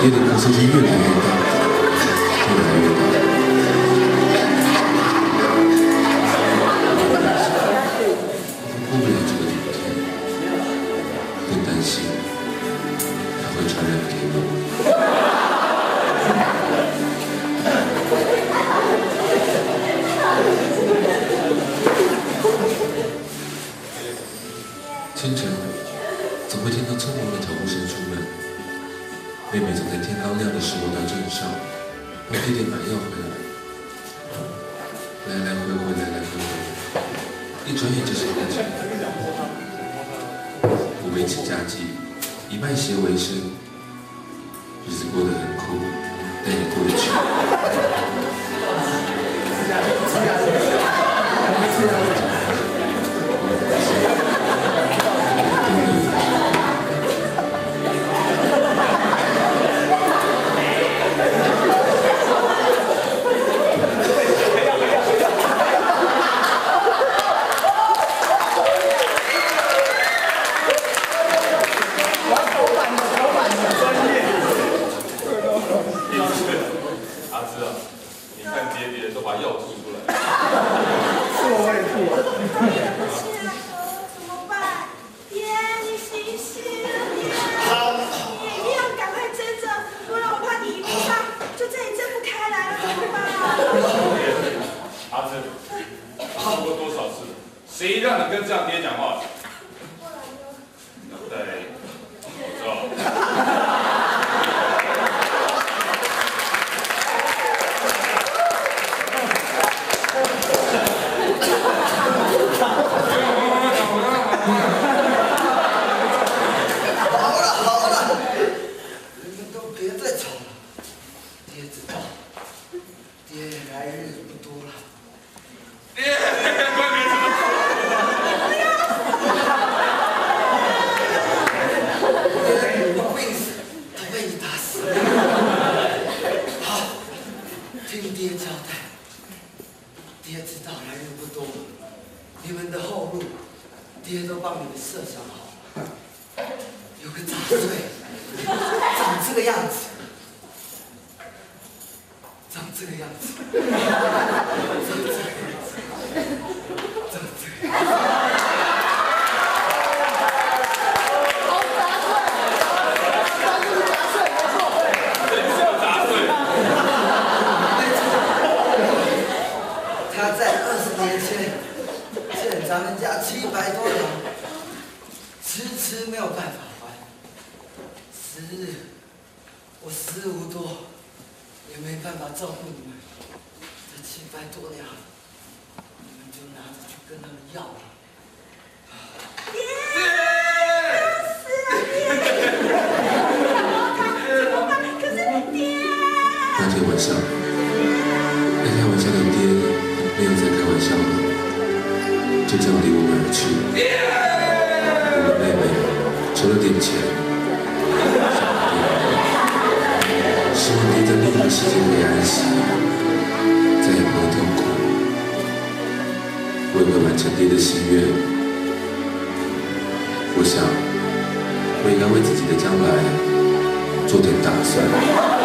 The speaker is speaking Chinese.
爹的咳嗽声越来越大，越来越大。过不了这个冬天，更担心它会传染给我。清晨，总会听到匆忙的脚步声出门。妹妹总在天刚亮的时候到镇上，帮爹爹买药回来。来来回回，来来回回，一转眼就是1个月。我没起家计，以卖鞋为生，日子过得很苦，但也过得去。都把药吐出来。吐我也吐啊！怎么办？爹，你醒醒！你一定要赶快睁着，不然我怕你一路上就再也睁不开来了，怎么办？阿珍，说过多少次了？谁让你跟这样爹讲话？对，我知道。听爹交代，爹知道来日不多，你们的后路，爹都帮你们设想好了。有个杂碎，长这个样子，长这个样子，长这个样子，长这个样子。他在20年前欠咱们家700多两，迟没有办法还。我时日无多，也没办法照顾你们。这700多两，你们就拿着去跟他们要了。那天晚上的爹没有再开玩笑了，就这样离我们而去。我们妹妹筹了点钱，希望爹在另一个世界可以安息，再也不会痛苦。为了完成爹的心愿，我想我应该为自己的将来做点打算。